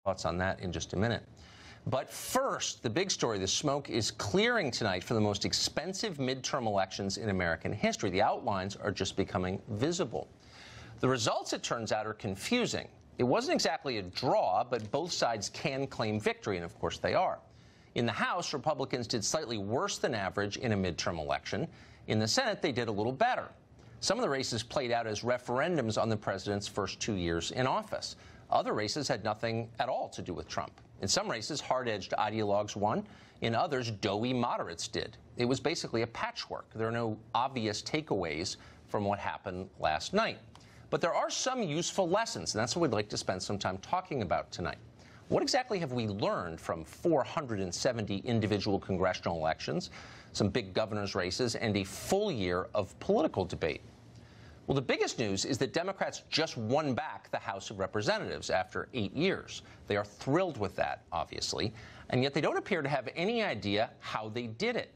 Thoughts on that in just a minute. But first, the big story, the smoke is clearing tonight for the most expensive midterm elections in American history. The outlines are just becoming visible. The results, it turns out, are confusing. It wasn't exactly a draw, but both sides can claim victory, and of course they are. In the House, Republicans did slightly worse than average in a midterm election. In the Senate, they did a little better. Some of the races played out as referendums on the president's first 2 years in office. Other races had nothing at all to do with Trump. In some races, hard-edged ideologues won. In others, doughy moderates did. It was basically a patchwork. There are no obvious takeaways from what happened last night. But there are some useful lessons, and that's what we'd like to spend some time talking about tonight. What exactly have we learned from 470 individual congressional elections, some big governor's races, and a full year of political debate? Well, the biggest news is that Democrats just won back the House of Representatives after 8 years. They are thrilled with that, obviously, and yet they don't appear to have any idea how they did it.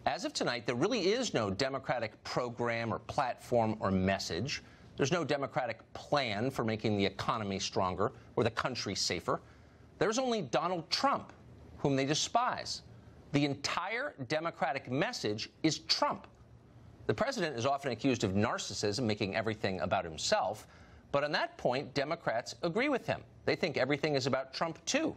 As of tonight, there really is no Democratic program or platform or message. There's no Democratic plan for making the economy stronger or the country safer. There's only Donald Trump, whom they despise. The entire Democratic message is Trump. The president is often accused of narcissism, making everything about himself. But on that point, Democrats agree with him. They think everything is about Trump, too.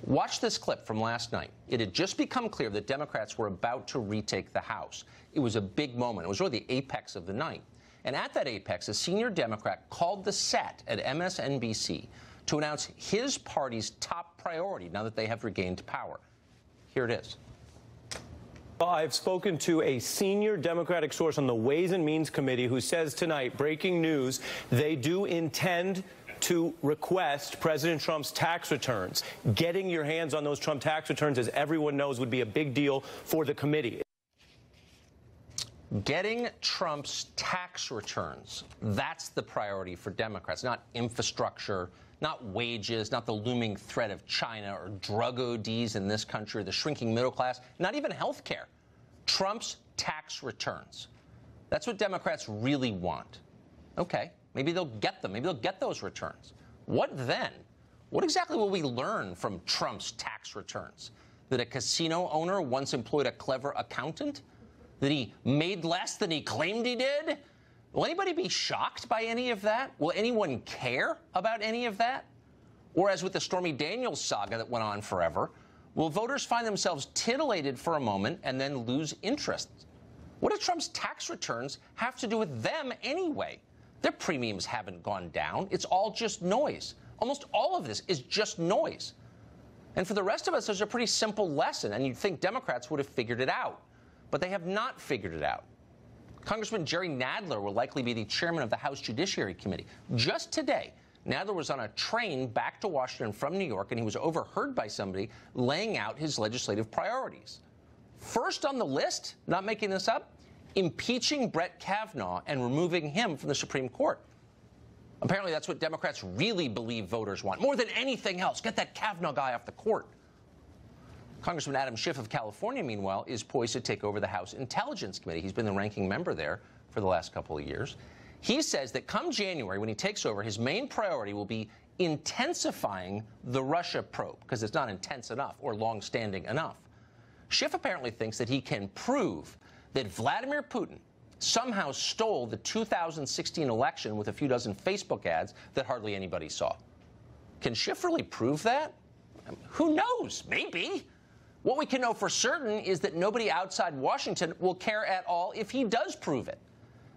Watch this clip from last night. It had just become clear that Democrats were about to retake the House. It was a big moment. It was really the apex of the night. And at that apex, a senior Democrat called the set at MSNBC to announce his party's top priority now that they have regained power. Here it is. I've spoken to a senior Democratic source on the Ways and Means Committee who says tonight, breaking news, they do intend to request President Trump's tax returns. Getting your hands on those Trump tax returns, as everyone knows, would be a big deal for the committee. Getting Trump's tax returns, that's the priority for Democrats, not infrastructure, not wages, not the looming threat of China or drug ODs in this country, the shrinking middle class, not even health care. Trump's tax returns. That's what Democrats really want. Okay, maybe they'll get them. Maybe they'll get those returns. What then? What exactly will we learn from Trump's tax returns? That a casino owner once employed a clever accountant? That he made less than he claimed he did? Will anybody be shocked by any of that? Will anyone care about any of that? Or as with the Stormy Daniels saga that went on forever, will voters find themselves titillated for a moment and then lose interest? What do Trump's tax returns have to do with them anyway? Their premiums haven't gone down. It's all just noise. Almost all of this is just noise. And for the rest of us, there's a pretty simple lesson, and you'd think Democrats would have figured it out. But they have not figured it out. Congressman Jerry Nadler will likely be the chairman of the House Judiciary Committee. Just today, Nadler was on a train back to Washington from New York, and he was overheard by somebody laying out his legislative priorities. First on the list, not making this up, impeaching Brett Kavanaugh and removing him from the Supreme Court. Apparently that's what Democrats really believe voters want. More than anything else, get that Kavanaugh guy off the court. Congressman Adam Schiff of California, meanwhile, is poised to take over the House Intelligence Committee. He's been the ranking member there for the last couple of years. He says that come January, when he takes over, his main priority will be intensifying the Russia probe, because it's not intense enough or long-standing enough. Schiff apparently thinks that he can prove that Vladimir Putin somehow stole the 2016 election with a few dozen Facebook ads that hardly anybody saw. Can Schiff really prove that? Who knows? Maybe. What we can know for certain is that nobody outside Washington will care at all if he does prove it.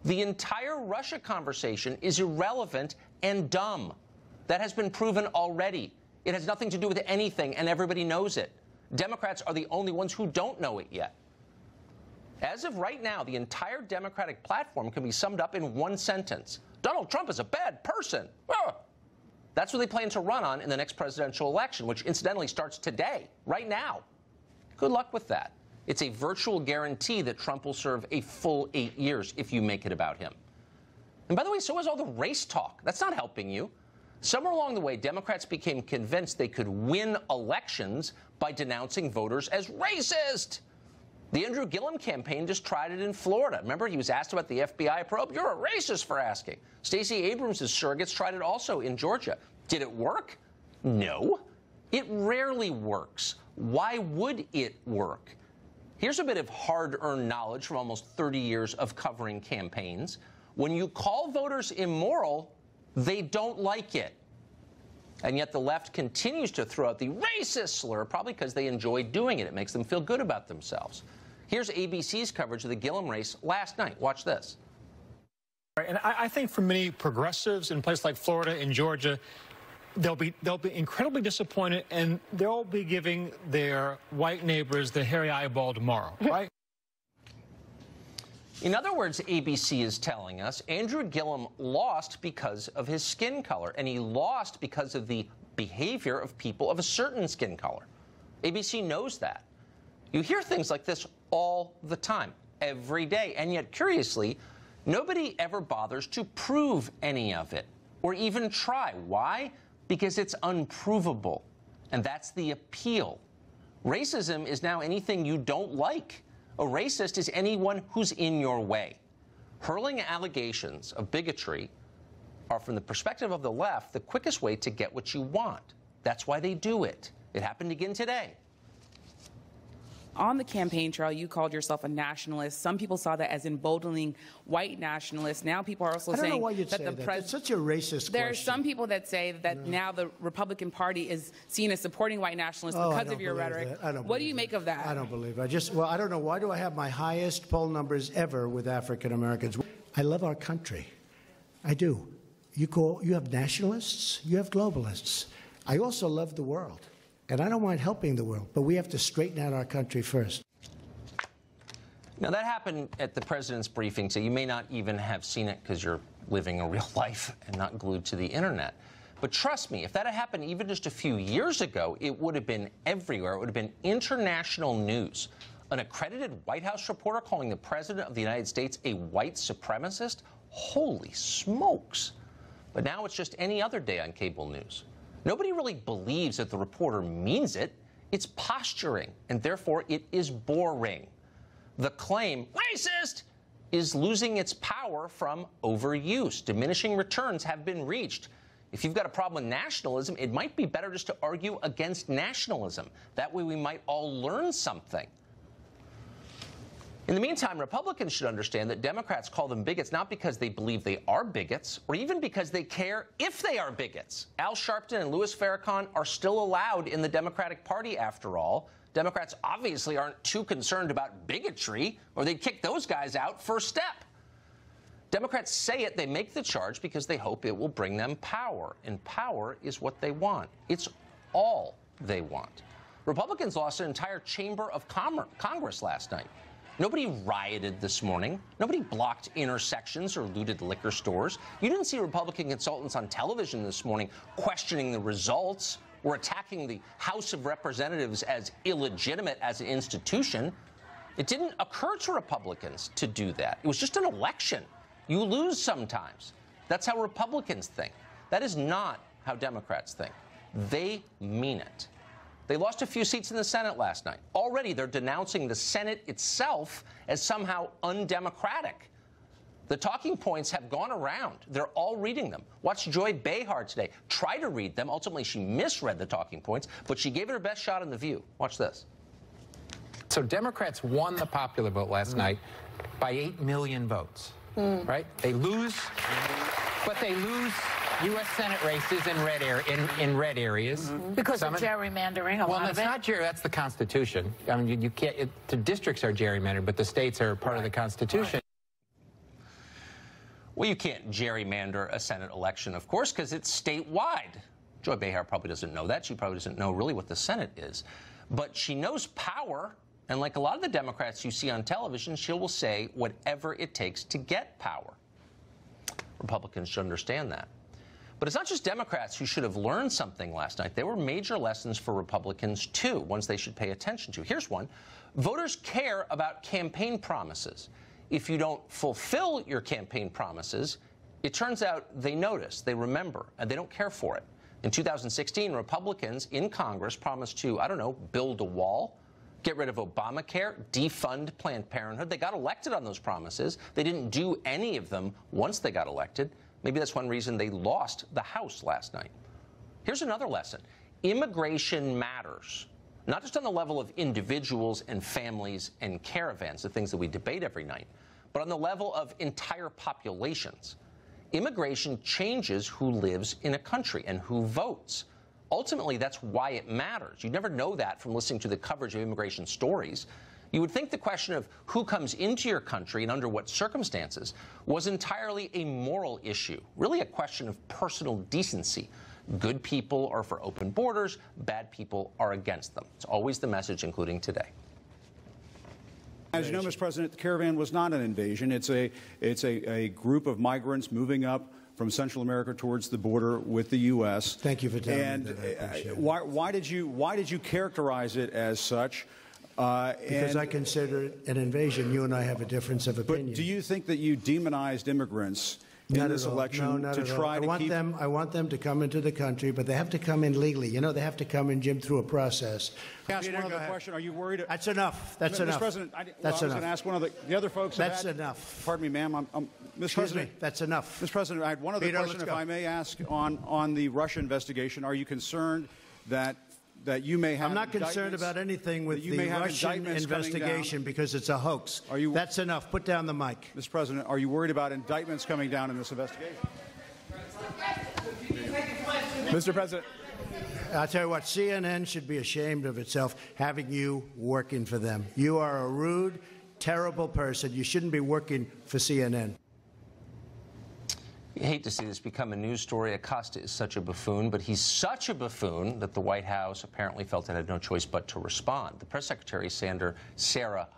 The entire Russia conversation is irrelevant and dumb. That has been proven already. It has nothing to do with anything, and everybody knows it. Democrats are the only ones who don't know it yet. As of right now, the entire Democratic platform can be summed up in one sentence. Donald Trump is a bad person. That's what they plan to run on in the next presidential election, which incidentally starts today, right now. Good luck with that. It's a virtual guarantee that Trump will serve a full 8 years if you make it about him. And by the way, so is all the race talk. That's not helping you. Somewhere along the way, Democrats became convinced they could win elections by denouncing voters as racist. The Andrew Gillum campaign just tried it in Florida. Remember, he was asked about the FBI probe. You're a racist for asking. Stacey Abrams' surrogates tried it also in Georgia. Did it work? No, it rarely works. Why would it work? Here's a bit of hard-earned knowledge from almost 30 years of covering campaigns. When you call voters immoral, they don't like it. And yet the left continues to throw out the racist slur, probably because they enjoy doing it. It makes them feel good about themselves. Here's ABC's coverage of the Gillum race last night. Watch this. Right, and I think for many progressives in places like Florida and Georgia, they'll be incredibly disappointed, and they'll be giving their white neighbors the hairy eyeball tomorrow, right? In other words, ABC is telling us Andrew Gillum lost because of his skin color, and he lost because of the behavior of people of a certain skin color. ABC knows that. You hear things like this all the time, every day, and yet, curiously, nobody ever bothers to prove any of it, or even try. Why? Because it's unprovable, and that's the appeal. Racism is now anything you don't like. A racist is anyone who's in your way. Hurling allegations of bigotry are, from the perspective of the left, the quickest way to get what you want. That's why they do it. It happened again today. On the campaign trail, you called yourself a nationalist. Some people saw that as emboldening white nationalists. Now people are also saying I don't know why you'd say that. It's such a racist There question. are some people that say that now the Republican Party is seen as supporting white nationalists Oh, because of your rhetoric. What do you make of that? I don't believe it. Well, I don't know. Why do I have my highest poll numbers ever with African Americans? I love our country. I do. You have nationalists, you have globalists. I also love the world. And I don't mind helping the world, but we have to straighten out our country first. Now, that happened at the president's briefing, so you may not even have seen it because you're living a real life and not glued to the internet. But trust me, if that had happened even just a few years ago, it would have been everywhere. It would have been international news. An accredited White House reporter calling the president of the United States a white supremacist? Holy smokes. But now it's just any other day on cable news. Nobody really believes that the reporter means it. It's posturing, and therefore it is boring. The claim, racist, is losing its power from overuse. Diminishing returns have been reached. If you've got a problem with nationalism, it might be better just to argue against nationalism. That way we might all learn something. In the meantime, Republicans should understand that Democrats call them bigots not because they believe they are bigots, or even because they care if they are bigots. Al Sharpton and Louis Farrakhan are still allowed in the Democratic Party, after all. Democrats obviously aren't too concerned about bigotry, or they'd kick those guys out first step. Democrats say it, they make the charge because they hope it will bring them power, and power is what they want. It's all they want. Republicans lost an entire chamber of Congress last night. Nobody rioted this morning. Nobody blocked intersections or looted liquor stores. You didn't see Republican consultants on television this morning questioning the results or attacking the House of Representatives as illegitimate as an institution. It didn't occur to Republicans to do that. It was just an election. You lose sometimes. That's how Republicans think. That is not how Democrats think. They mean it. They lost a few seats in the Senate last night. Already they're denouncing the Senate itself as somehow undemocratic. The talking points have gone around. They're all reading them. Watch Joy Behar today try to read them. Ultimately, she misread the talking points, but she gave it her best shot on The View. Watch this. So Democrats won the popular vote last night by 8 million votes, right? They lose, but they lose U.S. Senate races in red areas. Because of gerrymandering, a lot of it. Well, it's not that's the Constitution. I mean, you can't, the districts are gerrymandered, but the states are part of the Constitution. Well, you can't gerrymander a Senate election, of course, because it's statewide. Joy Behar probably doesn't know that. She probably doesn't know really what the Senate is. But she knows power, and like a lot of the Democrats you see on television, she will say whatever it takes to get power. Republicans should understand that. But it's not just Democrats who should have learned something last night. There were major lessons for Republicans, too, ones they should pay attention to. Here's one. Voters care about campaign promises. If you don't fulfill your campaign promises, it turns out they notice, they remember, and they don't care for it. In 2016, Republicans in Congress promised to, I don't know, build a wall, get rid of Obamacare, defund Planned Parenthood. They got elected on those promises. They didn't do any of them once they got elected. Maybe that's one reason they lost the House last night. Here's another lesson. immigration matters, not just on the level of individuals and families and caravans, the things that we debate every night, but on the level of entire populations. Immigration changes who lives in a country and who votes. Ultimately, that's why it matters. You never know that from listening to the coverage of immigration stories. You would think the question of who comes into your country and under what circumstances was entirely a moral issue, really a question of personal decency. Good people are for open borders, bad people are against them. It's always the message, including today. As you know, Mr. President, the caravan was not an invasion. It's a group of migrants moving up from Central America towards the border with the U.S. Thank you for telling me that. I appreciate it. Why did you characterize it as such? Because I consider it an invasion. You and I have a difference of opinion. But do you think that you demonized immigrants in this election to try to keep them? I want them to come into the country, but they have to come in legally. You know, they have to come in, Jim, through a process. Ask one other question. Are you worried? That's enough. That's enough. Mr. President, that's I was going to ask one of the other folks. That's enough. Pardon me, ma'am. Mr. President, that's enough. Mr. President, I had one other question, if I may ask, on the Russia investigation. Are you concerned that you may have? I'm not concerned about anything with the Russian investigation because it's a hoax. That's enough. Put down the mic. Mr. President, are you worried about indictments coming down in this investigation? Mr. President. I'll tell you what, CNN should be ashamed of itself having you working for them. You are a rude, terrible person. You shouldn't be working for CNN. You hate to see this become a news story. Acosta is such a buffoon, but he's such a buffoon that the White House apparently felt it had no choice but to respond. The press secretary, Sarah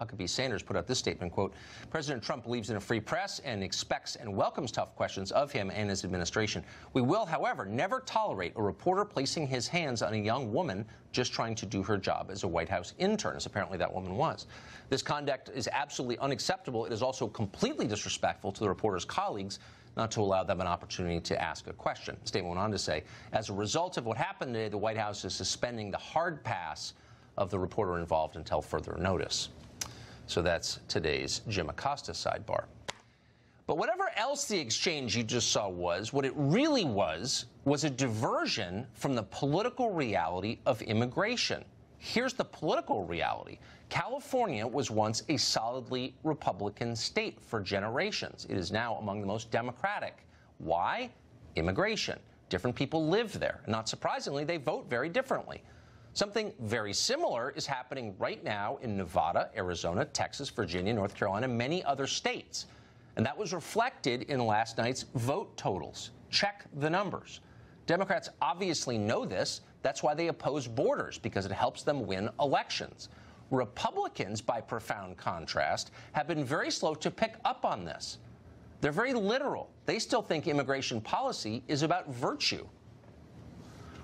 Huckabee Sanders, put out this statement, quote, President Trump believes in a free press and expects and welcomes tough questions of him and his administration. We will, however, never tolerate a reporter placing his hands on a young woman just trying to do her job as a White House intern, as apparently that woman was. This conduct is absolutely unacceptable. It is also completely disrespectful to the reporter's colleagues not to allow them an opportunity to ask a question. The statement went on to say, as a result of what happened today, the White House is suspending the hard pass of the reporter involved until further notice. So that's today's Jim Acosta sidebar. But whatever else the exchange you just saw was, what it really was a diversion from the political reality of immigration. Here's the political reality. California was once a solidly Republican state for generations. It is now among the most Democratic. Why? Immigration. Different people live there. And not surprisingly, they vote very differently. Something very similar is happening right now in Nevada, Arizona, Texas, Virginia, North Carolina, and many other states. And that was reflected in last night's vote totals. Check the numbers. Democrats obviously know this. That's why they oppose borders, because it helps them win elections. Republicans, by profound contrast, have been very slow to pick up on this. They're very literal. They still think immigration policy is about virtue.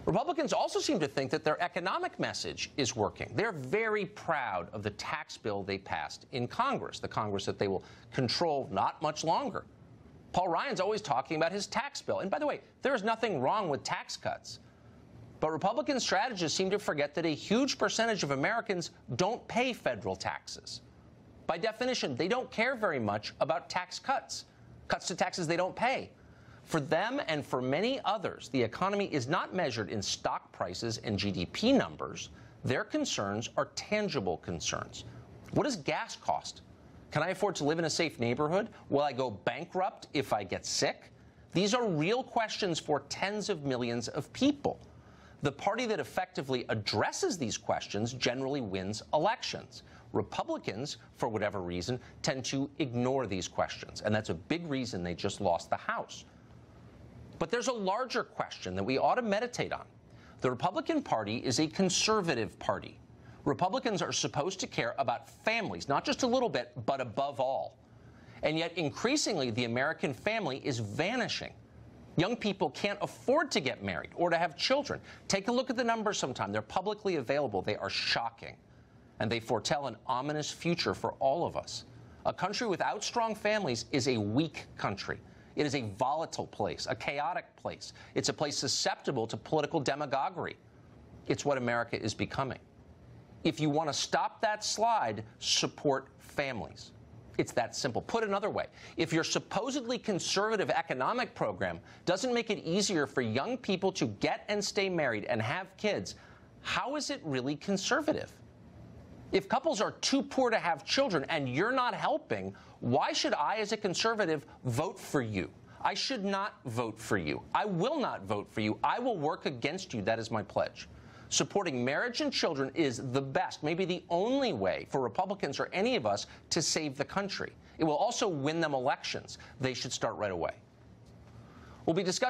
Republicans also seem to think that their economic message is working. They're very proud of the tax bill they passed in Congress, the Congress that they will control not much longer. Paul Ryan's always talking about his tax bill. And by the way, there is nothing wrong with tax cuts. But Republican strategists seem to forget that a huge percentage of Americans don't pay federal taxes. By definition, they don't care very much about tax cuts, cuts to taxes they don't pay. For them and for many others, the economy is not measured in stock prices and GDP numbers. Their concerns are tangible concerns. What does gas cost? Can I afford to live in a safe neighborhood? Will I go bankrupt if I get sick? These are real questions for tens of millions of people. The party that effectively addresses these questions generally wins elections. Republicans, for whatever reason, tend to ignore these questions, and that's a big reason they just lost the House. But there's a larger question that we ought to meditate on. The Republican Party is a conservative party. Republicans are supposed to care about families, not just a little bit, but above all. And yet, increasingly, the American family is vanishing. Young people can't afford to get married or to have children. Take a look at the numbers sometime. They're publicly available. They are shocking. And they foretell an ominous future for all of us. A country without strong families is a weak country. It is a volatile place, a chaotic place. It's a place susceptible to political demagoguery. It's what America is becoming. If you want to stop that slide, support families. It's that simple. Put another way, if your supposedly conservative economic program doesn't make it easier for young people to get and stay married and have kids, how is it really conservative? If couples are too poor to have children and you're not helping, why should I, as a conservative, vote for you? I should not vote for you. I will not vote for you. I will work against you. That is my pledge. Supporting marriage and children is the best, maybe the only way for Republicans or any of us to save the country. It will also win them elections. They should start right away. We'll be discussing